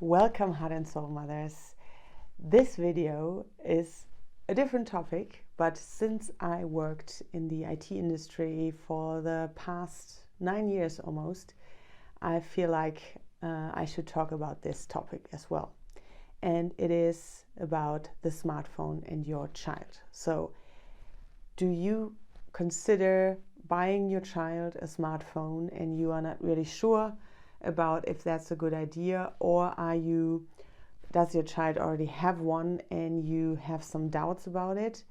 Welcome, Heart and Soul Mothers. This video is a different topic, but since I worked in the IT industry for the past 9 years almost, I feel like I should talk about this topic as well. And it is about the smartphone and your child. So, do you consider buying your child a smartphone and you are not really sure about if that's a good idea, or does your child already have one and you have some doubts about it?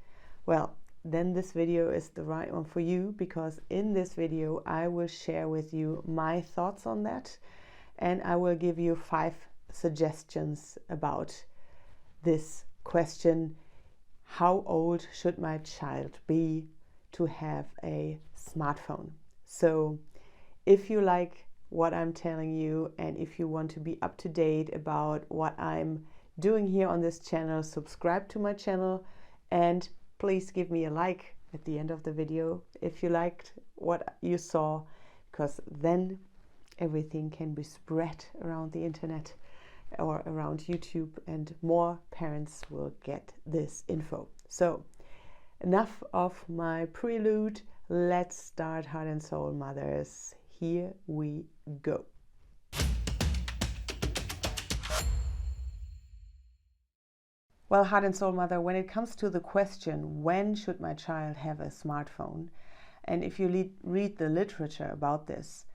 Well, then this video is the right one for you, because in this video I will share with you my thoughts on that, and I will give you 5 suggestions about this question: how old should my child be to have a smartphone? So if you like what I'm telling you, and if you want to be up to date about what I'm doing here on this channel, subscribe to my channel and please give me a like at the end of the video if you liked what you saw, because then everything can be spread around the internet or around YouTube and more parents will get this info. So enough of my prelude, let's start, Heart and Soul Mothers. Here we go. Well, Heart and Soul Mother, when it comes to the question, when should my child have a smartphone? And if you read the literature about this,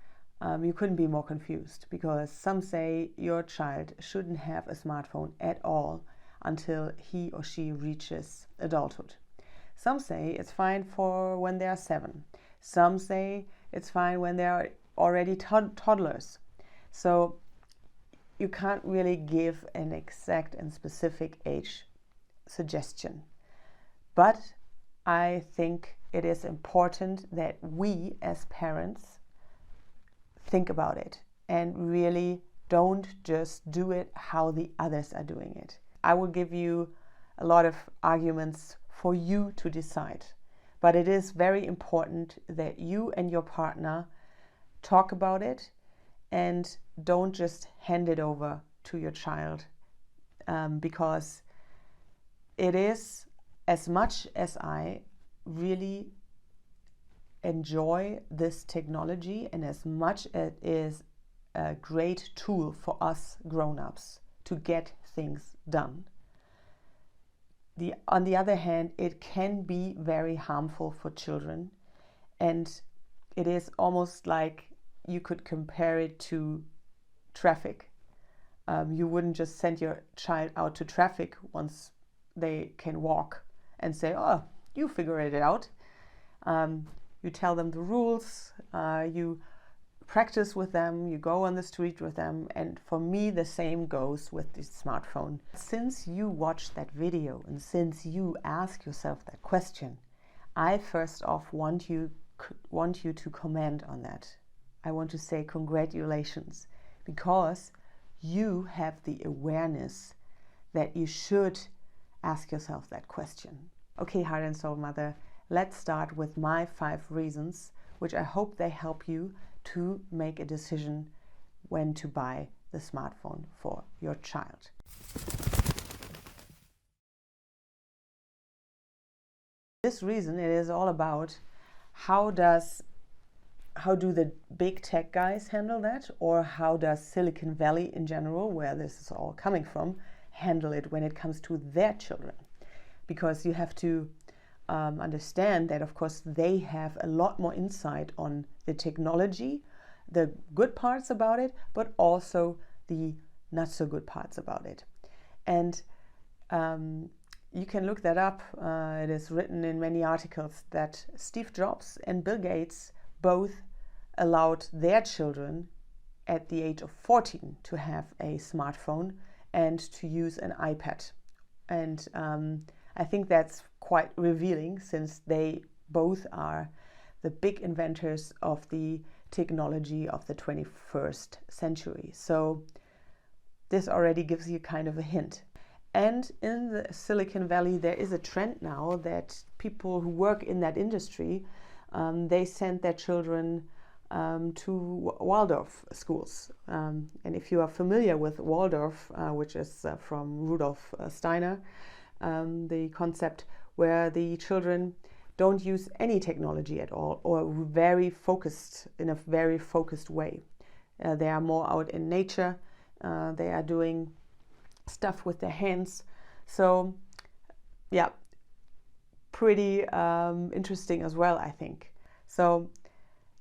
you couldn't be more confused, because some say your child shouldn't have a smartphone at all until he or she reaches adulthood. Some say it's fine for when they are 7. Some say it's fine when they are already toddlers. So you can't really give an exact and specific age suggestion. But I think it is important that we as parents think about it and really don't just do it how the others are doing it. I will give you a lot of arguments for you to decide. But it is very important that you and your partner talk about it and don't just hand it over to your child, because it is, as much as I really enjoy this technology and as much as it is a great tool for us grown-ups to get things done, on the other hand, it can be very harmful for children, and it is almost like you could compare it to traffic. You wouldn't just send your child out to traffic once they can walk and say, oh, you figure it out. You tell them the rules, you practice with them, you go on the street with them, and for me the same goes with the smartphone. Since you watched that video and since you ask yourself that question, I first off want you to comment on that. I want to say congratulations, because you have the awareness that you should ask yourself that question. Okay, Heart and Soul Mother, let's start with my 5 reasons, which I hope they help you to make a decision when to buy the smartphone for your child. This reason, it is all about how do the big tech guys handle that, or how does Silicon Valley in general, where this is all coming from, handle it when it comes to their children. Because you have to understand that, of course, they have a lot more insight on the technology, the good parts about it, but also the not so good parts about it. And you can look that up. It is written in many articles that Steve Jobs and Bill Gates both allowed their children at the age of 14 to have a smartphone and to use an iPad. And I think that's quite revealing, since they both are the big inventors of the technology of the 21st century. So this already gives you kind of a hint. And in the Silicon Valley, there is a trend now that people who work in that industry, they send their children to Waldorf schools. And if you are familiar with Waldorf, which is from Rudolf Steiner, the concept where the children don't use any technology at all, or very focused, in a very focused way. They are more out in nature. They are doing stuff with their hands. So yeah, pretty interesting as well, I think. So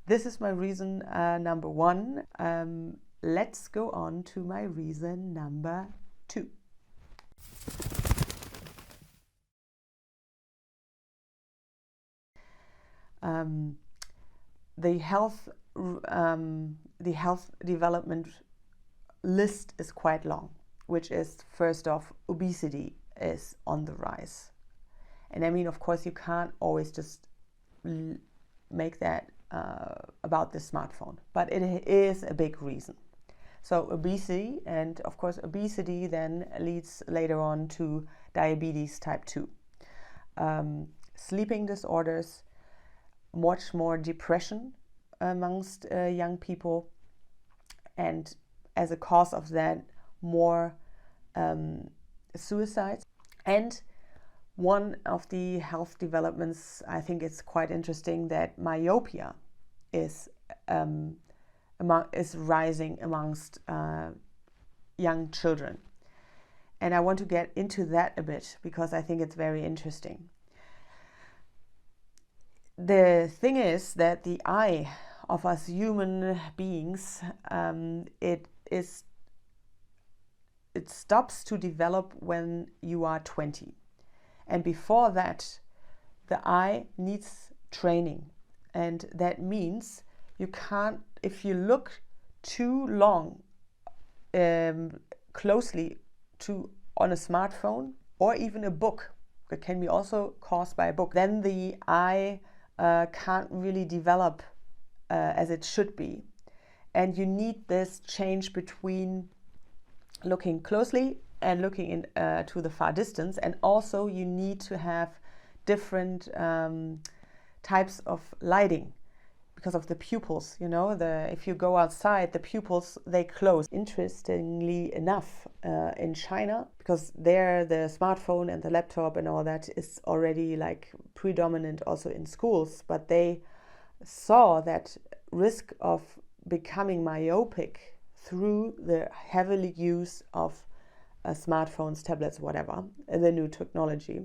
this is my reason number one. Let's go on to my reason number two. The health development list is quite long, which is, first off, obesity is on the rise. And I mean, of course, you can't always just make that about the smartphone, but it is a big reason. So obesity, and of course obesity then leads later on to diabetes type 2, sleeping disorders, much more depression amongst young people, and as a cause of that, more suicides. And one of the health developments, I think it's quite interesting, that myopia is rising amongst young children. And I want to get into that a bit because I think it's very interesting. The thing is that the eye of us human beings, it stops to develop when you are 20. And before that, the eye needs training. And that means you can't, if you look too long closely on a smartphone or even a book, that can be also caused by a book, then the eye can't really develop as it should be. And you need this change between looking closely and looking to the far distance. And also you need to have different types of lighting because of the pupils. You know, if you go outside, the pupils, they close. Interestingly enough, in China, because there the smartphone and the laptop and all that is already like predominant also in schools, but they saw that risk of becoming myopic through the heavily use of smartphones, tablets, whatever, the new technology.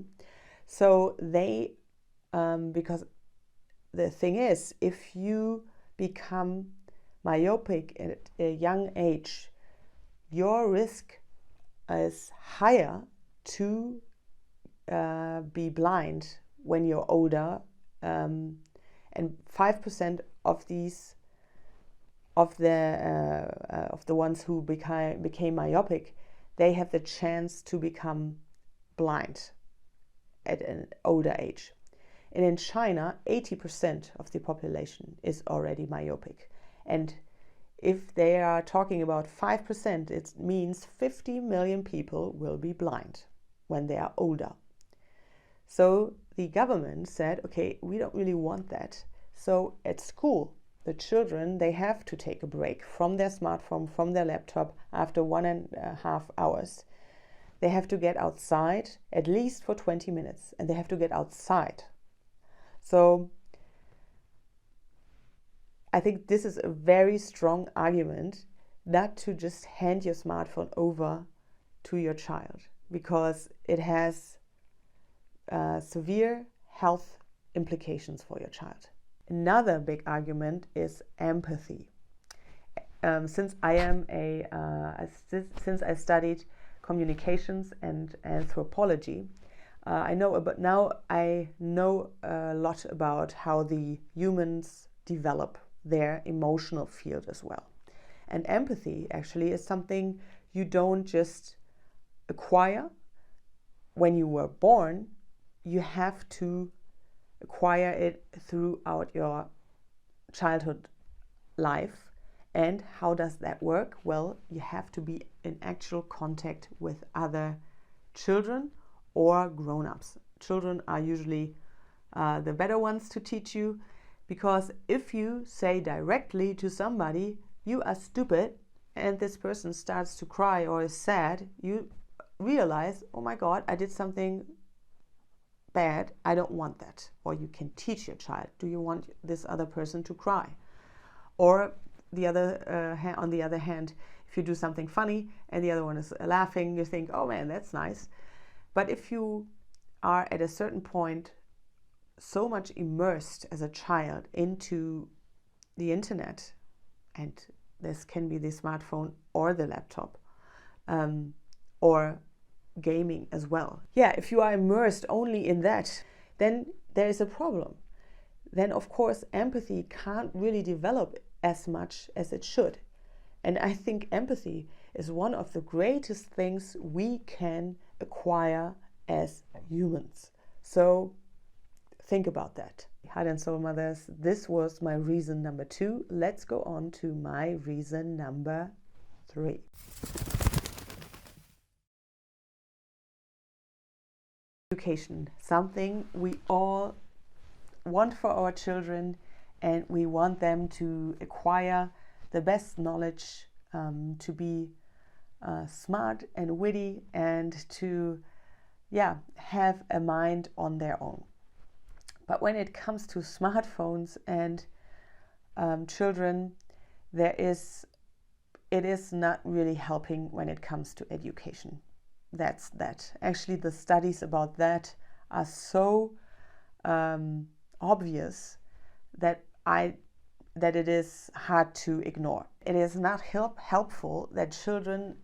So they, because the thing is, if you become myopic at a young age, your risk is higher to be blind when you're older, and 5% of the ones who became myopic, they have the chance to become blind at an older age. And in China, 80% of the population is already myopic. And if they are talking about 5%, it means 50 million people will be blind when they are older. So the government said, okay, we don't really want that. So at school, the children, they have to take a break from their smartphone, from their laptop after 1.5 hours. They have to get outside at least for 20 minutes, and they have to get outside. So I think this is a very strong argument not to just hand your smartphone over to your child, because it has severe health implications for your child. Another big argument is empathy. Since I studied communications and anthropology, I know a lot about how the humans develop their emotional field as well. And empathy actually is something you don't just acquire when you were born. You have to acquire it throughout your childhood life. And how does that work? Well, you have to be in actual contact with other children or grown-ups. Children are usually the better ones to teach you. Because if you say directly to somebody, you are stupid, and this person starts to cry or is sad, you realize, oh my God, I did something bad, I don't want that. Or you can teach your child, do you want this other person to cry? Or on the other hand, if you do something funny and the other one is laughing, you think, oh man, that's nice. But if you are at a certain point so much immersed as a child into the internet, and this can be the smartphone or the laptop, or gaming as well. Yeah, if you are immersed only in that, then there is a problem. Then of course empathy can't really develop as much as it should. And I think empathy is one of the greatest things we can acquire as humans. So think about that. Heart and Soul Mothers, this was my reason number 2. Let's go on to my reason number 3. Education, something we all want for our children, and we want them to acquire the best knowledge, to be smart and witty, and to have a mind on their own. But when it comes to smartphones and children, it is not really helping when it comes to education. That's that. Actually, the studies about that are so obvious that it is hard to ignore. It is not helpful that children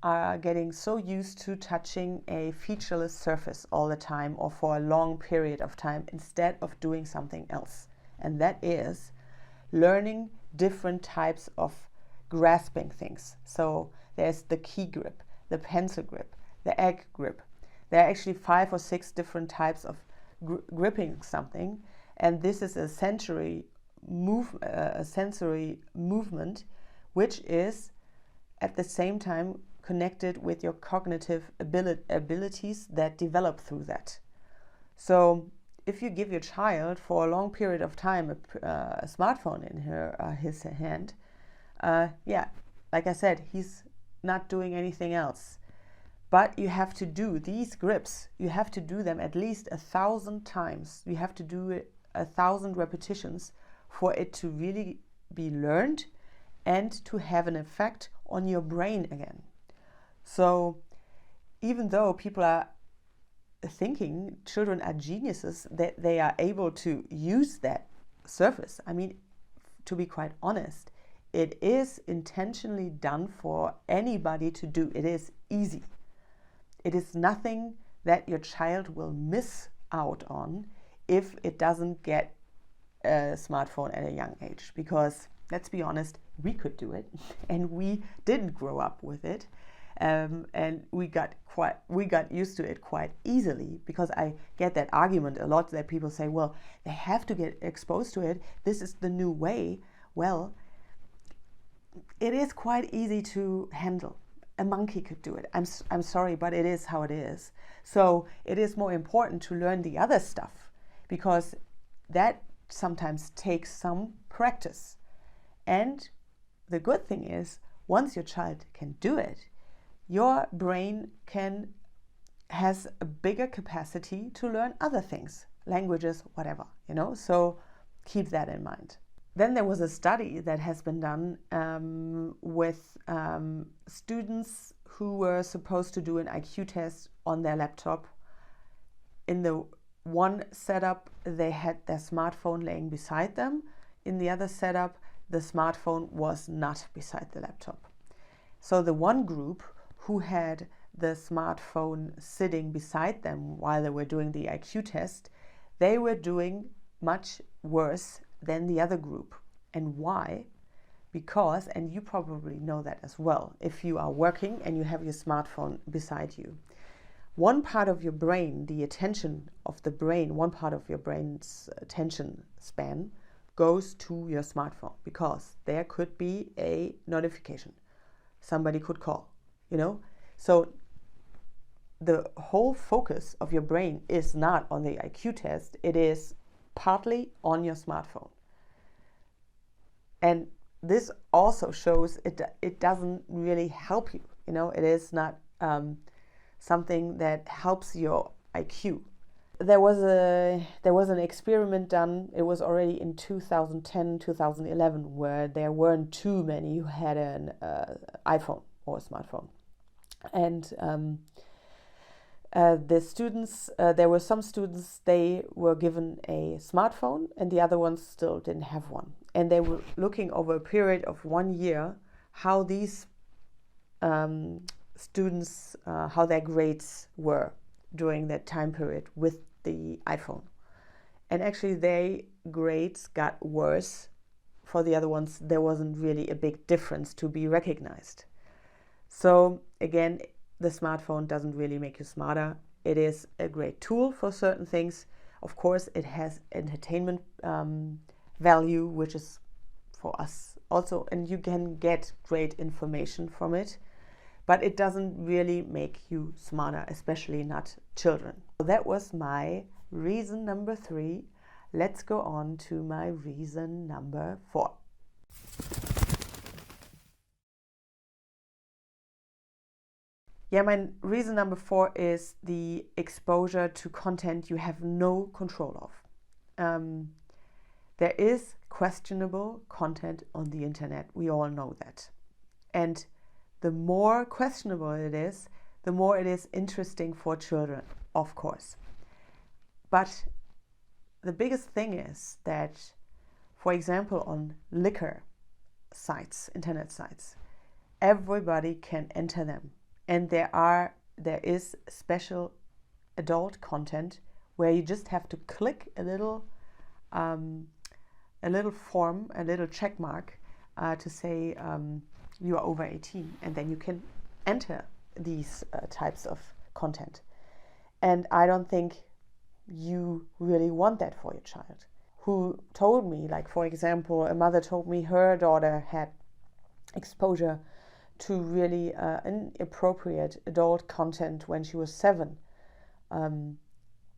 are getting so used to touching a featureless surface all the time or for a long period of time instead of doing something else. And that is learning different types of grasping things. So there's the key grip, the pencil grip, the egg grip. There are actually 5 or 6 different types of gripping something, and this is a sensory movement which is at the same time connected with your cognitive abilities that develop through that. So if you give your child for a long period of time a smartphone in his hand, like I said, he's not doing anything else. But you have to do these grips, you have to do them at least 1,000 times. You have to do it 1,000 repetitions for it to really be learned and to have an effect on your brain again. So even though people are thinking children are geniuses, that they are able to use that surface, I mean, to be quite honest, it is intentionally done for anybody to do. It is easy. It is nothing that your child will miss out on if it doesn't get a smartphone at a young age. Because let's be honest, we could do it, and we didn't grow up with it, and we got used to it quite easily. Because I get that argument a lot that people say, well, they have to get exposed to it. This is the new way. Well, it is quite easy to handle. A monkey could do it. I'm sorry, but it is how it is. So it is more important to learn the other stuff, because that sometimes takes some practice. And the good thing is, once your child can do it, your brain has a bigger capacity to learn other things, languages, whatever, so keep that in mind. Then there was a study that has been done with students who were supposed to do an IQ test on their laptop. In the one setup, they had their smartphone laying beside them. In the other setup, the smartphone was not beside the laptop. So the one group who had the smartphone sitting beside them while they were doing the IQ test, they were doing much worse than the other group. And why? Because, and you probably know that as well, if you are working and you have your smartphone beside you, one part of your brain, the attention of the brain, one part of your brain's attention span goes to your smartphone, because there could be a notification. Somebody could call, So the whole focus of your brain is not on the IQ test, it is partly on your smartphone. And this also shows it doesn't really help you. You know, it is not something that helps your IQ. There was an experiment done. It was already in 2010, 2011, where there weren't too many who had an iPhone or a smartphone, and the students, there were some students, they were given a smartphone and the other ones still didn't have one. And they were looking over a period of 1 year how these students, how their grades were during that time period with the iPhone. And actually their grades got worse. For the other ones, there wasn't really a big difference to be recognized. So again, the smartphone doesn't really make you smarter. It is a great tool for certain things. Of course, it has entertainment value, which is for us also, and you can get great information from it, but it doesn't really make you smarter, especially not children. So that was my reason number 3. Let's go on to my reason number 4. Yeah, my reason number 4 is the exposure to content you have no control of. There is questionable content on the internet. We all know that. And the more questionable it is, the more it is interesting for children, of course. But the biggest thing is that, for example, on liquor sites, internet sites, everybody can enter them. And there is special adult content where you just have to click a little form, a little check mark to say you are over 18, and then you can enter these types of content. And I don't think you really want that for your child. Who told me, like for example, a mother told me her daughter had exposure to really inappropriate adult content when she was 7,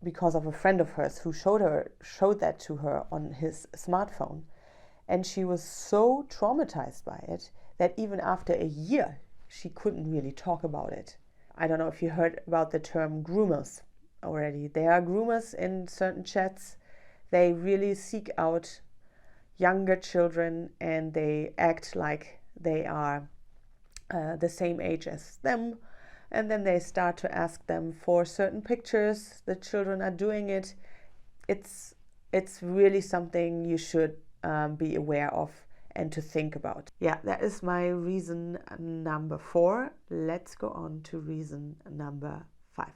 because of a friend of hers who showed that to her on his smartphone, and she was so traumatized by it that even after a year she couldn't really talk about it. I don't know if you heard about the term groomers already. There are groomers in certain chats. They really seek out younger children and they act like they are the same age as them, and then they start to ask them for certain pictures. The children are doing it. It's really something you should be aware of and to think about. Yeah, that is my reason number 4. Let's go on to reason number 5.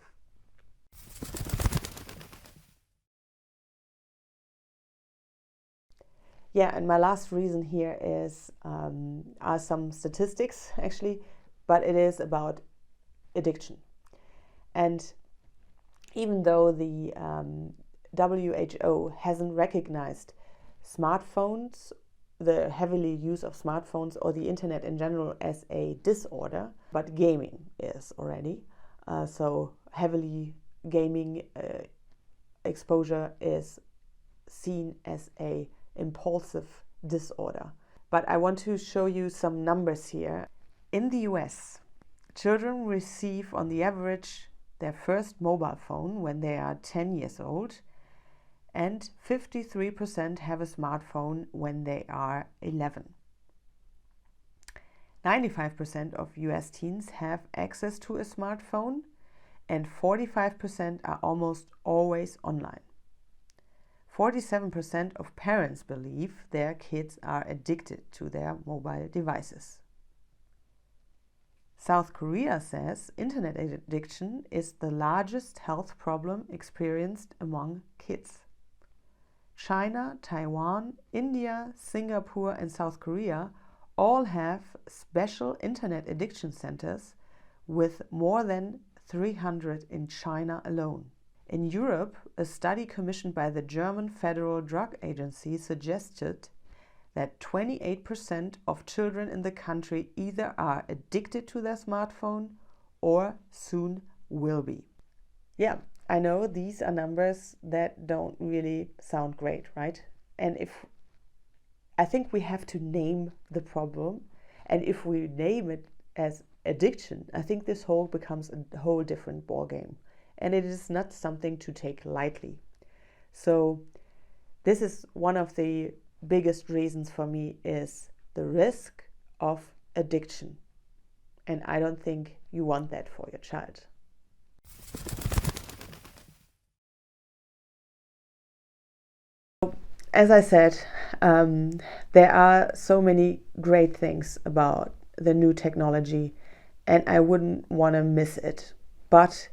Yeah, and my last reason here are some statistics actually, but it is about addiction. And even though the WHO hasn't recognized smartphones, the heavily use of smartphones or the internet in general as a disorder, but gaming is already. So heavily gaming exposure is seen as a impulsive disorder. But I want to show you some numbers here. In the US, children receive on the average their first mobile phone when they are 10 years old, and 53% have a smartphone when they are 11. 95% of US teens have access to a smartphone, and 45% are almost always online. 47% of parents believe their kids are addicted to their mobile devices. South Korea says internet addiction is the largest health problem experienced among kids. China, Taiwan, India, Singapore, and South Korea all have special internet addiction centers, with more than 300 in China alone. In Europe, a study commissioned by the German Federal Drug Agency suggested that 28% of children in the country either are addicted to their smartphone or soon will be. Yeah, I know these are numbers that don't really sound great, right? And I think we have to name the problem, and if we name it as addiction, I think this whole becomes a whole different ballgame, and it is not something to take lightly. So this is one of the biggest reasons for me, is the risk of addiction, and I don't think you want that for your child. As I said, there are so many great things about the new technology, and I wouldn't want to miss it. But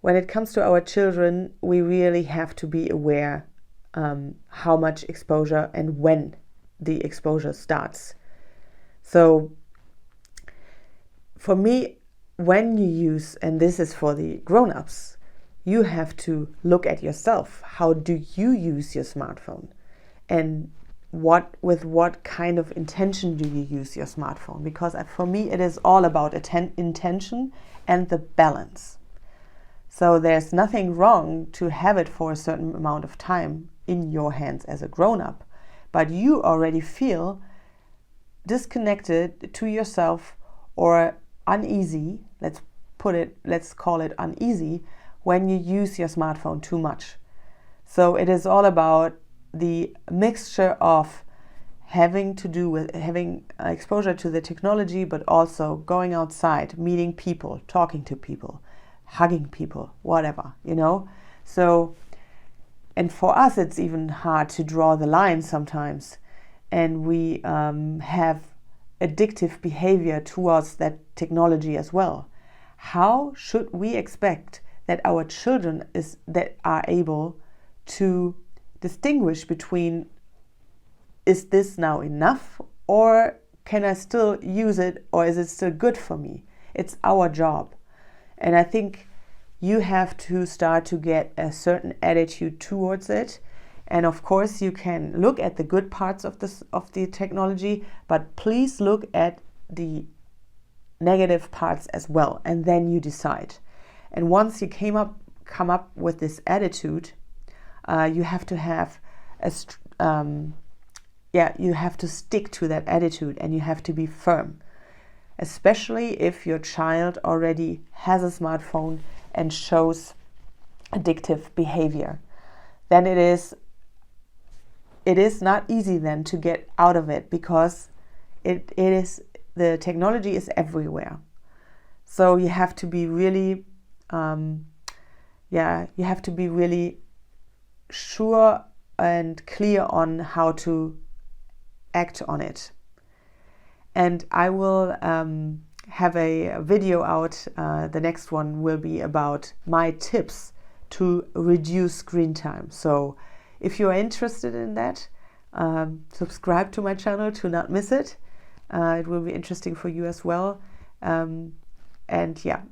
when it comes to our children, we really have to be aware how much exposure and when the exposure starts. So for me, when you use, and this is for the grown-ups, you have to look at yourself. How do you use your smartphone? And with what kind of intention do you use your smartphone? Because for me, it is all about intention and the balance. So there's nothing wrong to have it for a certain amount of time in your hands as a grown-up, but you already feel disconnected to yourself or uneasy, let's call it uneasy, when you use your smartphone too much. So it is all about the mixture of having exposure to the technology, but also going outside, meeting people, talking to people, hugging people, whatever, So, and for us, it's even hard to draw the line sometimes. And we have addictive behavior towards that technology as well. How should we expect that our children that are able to distinguish between, is this now enough, or can I still use it, or is it still good for me? It's our job. And I think you have to start to get a certain attitude towards it. And of course, you can look at the good parts of the technology, but please look at the negative parts as well, and then you decide. And once you come up with this attitude, you have to have you have to stick to that attitude, and you have to be firm, especially if your child already has a smartphone and shows addictive behavior. Then it is not easy then to get out of it, because the technology is everywhere. So you have to be really sure and clear on how to act on it. And I will have a video out. The next one will be about my tips to reduce screen time. So if you are interested in that, subscribe to my channel to not miss it. It will be interesting for you as well. And yeah,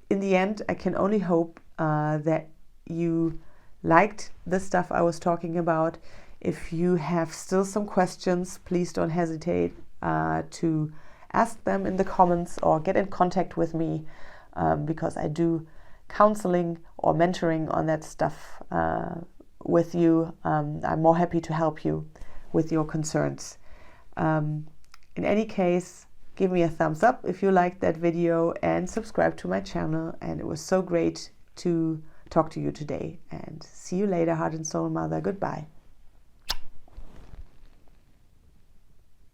in the end, I can only hope that you liked the stuff I was talking about. If you have still some questions, please don't hesitate to ask them in the comments or get in contact with me, because I do counseling or mentoring on that stuff with you. I'm more happy to help you with your concerns. In any case, give me a thumbs up if you liked that video, and subscribe to my channel. And it was so great to talk to you today, and see you later, Heart and Soul Mother. Goodbye.